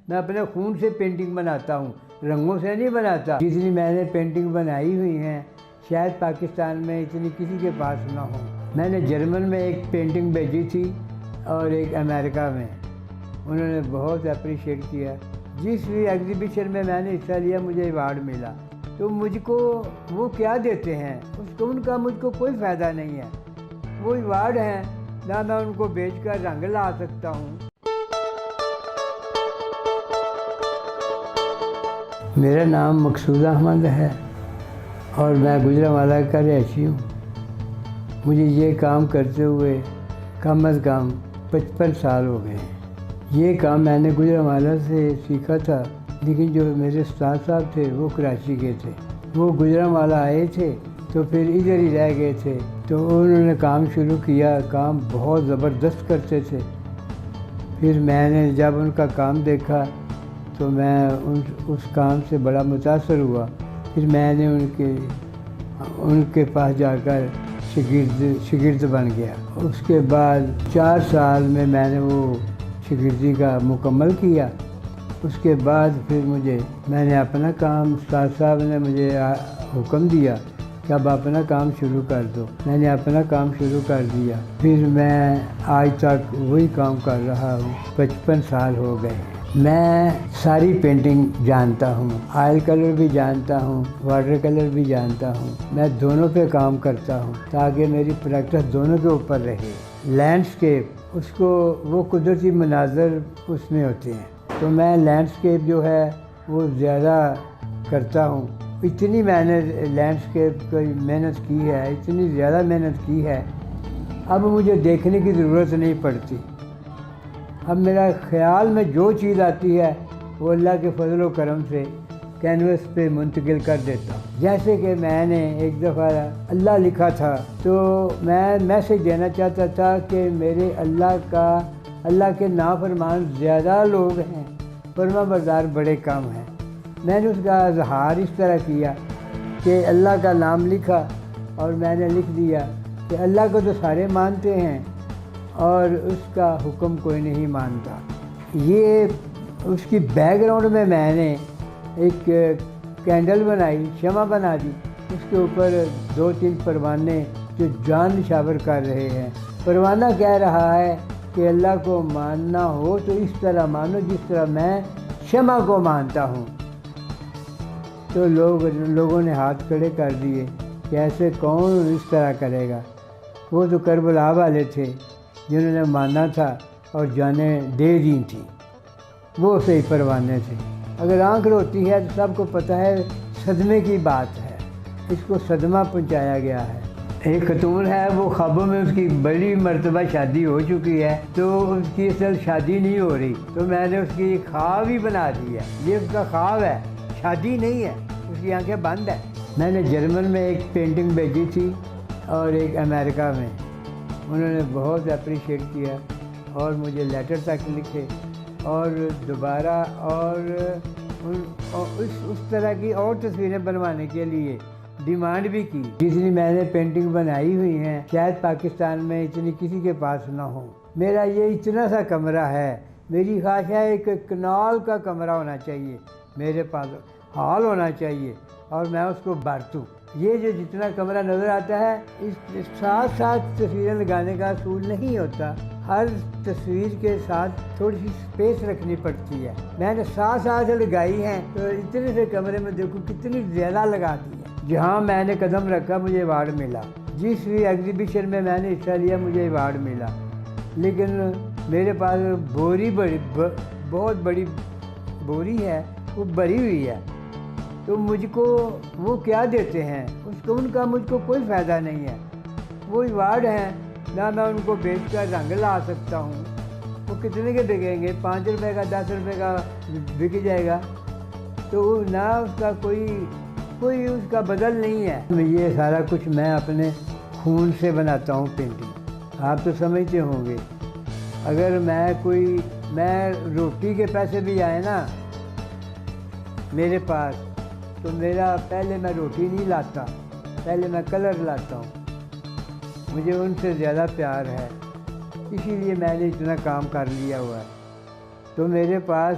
मैं अपने खून से पेंटिंग बनाता हूँ, रंगों से नहीं बनाता। जितनी मैंने पेंटिंग बनाई हुई हैं शायद पाकिस्तान में इतनी किसी के पास ना हो। मैंने जर्मन में एक पेंटिंग भेजी थी और एक अमेरिका में, उन्होंने बहुत अप्रिशिएट किया। जिस भी एग्जीबिशन में मैंने हिस्सा लिया मुझे अवार्ड मिला। तो मुझको वो क्या देते हैं उसको, उनका मुझको कोई फ़ायदा नहीं है। वो अवार्ड हैं ना, मैं उनको बेचकर रंग ला सकता हूँ। मेरा नाम मकसूद अहमद है और मैं गुजरांवाला का रहती हूँ। मुझे ये काम करते हुए कम अज़ कम 55 साल हो गए हैं। ये काम मैंने गुजरांवाला से सीखा था, लेकिन जो मेरे उस्ताद साहब थे वो कराची के थे। वो गुजरांवाला आए थे तो फिर इधर ही रह गए थे, तो उन्होंने काम शुरू किया। काम बहुत ज़बरदस्त करते थे। फिर मैंने जब उनका काम देखा तो मैं उस काम से बड़ा मुतासर हुआ। फिर मैंने उनके पास जाकर शागिर्द बन गया। उसके बाद 4 साल में मैंने वो शागिर्दी का मुकम्मल किया। उसके बाद फिर मैंने अपना काम, उस्ताद साहब ने मुझे हुक्म दिया कि अब अपना काम शुरू कर दो। मैंने अपना काम शुरू कर दिया। फिर मैं आज तक वही काम कर रहा हूँ। 55 साल हो गए। मैं सारी पेंटिंग जानता हूँ, ऑयल कलर भी जानता हूँ, वाटर कलर भी जानता हूँ। मैं दोनों पे काम करता हूँ ताकि मेरी प्रैक्टिस दोनों के ऊपर रहे। लैंडस्केप, उसको वो कुदरती मनाज़र उसमें होते हैं, तो मैं लैंडस्केप जो है वो ज़्यादा करता हूँ। इतनी मैंने लैंडस्केप की मेहनत की है, इतनी ज़्यादा मेहनत की है, अब मुझे देखने की ज़रूरत नहीं पड़ती। अब मेरा ख़्याल में जो चीज़ आती है वो अल्लाह के फजल व करम से कैनवस पे मुंतकिल कर देता हूँ। जैसे कि मैंने एक दफ़ा अल्लाह लिखा था, तो मैं मैसेज देना चाहता था कि मेरे अल्लाह के नाफरमान ज़्यादा लोग हैं, फरमाबरदार बड़े कम हैं। मैंने उसका इजहार इस तरह किया कि अल्लाह का नाम लिखा और मैंने लिख दिया कि अल्लाह को तो सारे मानते हैं और उसका हुक्म कोई नहीं मानता। ये उसकी बैकग्राउंड में मैंने एक कैंडल बनाई, शमा बना दी। उसके ऊपर 2-3 परवाने जो जान निछावर कर रहे हैं। परवाना कह रहा है कि अल्लाह को मानना हो तो इस तरह मानो जिस तरह मैं शमा को मानता हूँ। तो लोगों ने हाथ खड़े कर दिए कि ऐसे कौन इस तरह करेगा। वो तो करबला वाले थे जिन्होंने माना था और जानें दे दी थी, वो सही परवाने थे। अगर आँख रोती है तो सबको पता है सदमे की बात है, इसको सदमा पहुंचाया गया है। एक खतून है, वो ख्वाबों में उसकी बड़ी मर्तबा शादी हो चुकी है, तो उसकी असल शादी नहीं हो रही, तो मैंने उसकी ख्वाब ही बना दी है। ये उसका ख्वाब है, शादी नहीं है, उसकी आँखें बंद है। मैंने जर्मन में एक पेंटिंग भेजी थी और एक अमेरिका में, उन्होंने बहुत अप्रिशिएट किया और मुझे लेटर तक लिखे और दोबारा और उस तरह की और तस्वीरें बनवाने के लिए डिमांड भी की। जितनी मैंने पेंटिंग बनाई हुई हैं शायद पाकिस्तान में इतनी किसी के पास ना हो। मेरा ये इतना सा कमरा है, मेरी ख्वाहिश है एक कनाल का कमरा होना चाहिए, मेरे पास हॉल होना चाहिए और मैं उसको बरतूँ। ये जो जितना कमरा नज़र आता है, इस साथ साथ तस्वीरें लगाने का असूल नहीं होता। हर तस्वीर के साथ थोड़ी सी स्पेस रखनी पड़ती है। मैंने साथ लगाई हैं, तो इतने से कमरे में देखो कितनी ज़्यादा लगा दी है। जहाँ मैंने कदम रखा मुझे अवार्ड मिला। जिस भी एग्जीबिशन में मैंने हिस्सा लिया मुझे अवार्ड मिला। लेकिन मेरे पास बहुत बड़ी बोरी है, वो भरी हुई है, तो मुझको वो क्या देते हैं उसको, उनका मुझको कोई फ़ायदा नहीं है। वो अवार्ड हैं ना, मैं उनको बेचकर रंग ला सकता हूँ। वो कितने के बिकेंगे? 5 रुपए का, 10 रुपए का बिक जाएगा, तो ना उसका कोई उसका बदल नहीं है। ये सारा कुछ मैं अपने खून से बनाता हूँ पेंटिंग। आप तो समझते होंगे, अगर मैं रोटी के पैसे भी आए ना मेरे पास, तो पहले मैं रोटी नहीं लाता, पहले मैं कलर लाता हूँ। मुझे उनसे ज़्यादा प्यार है, इसीलिए मैंने इतना काम कर लिया हुआ है। तो मेरे पास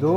2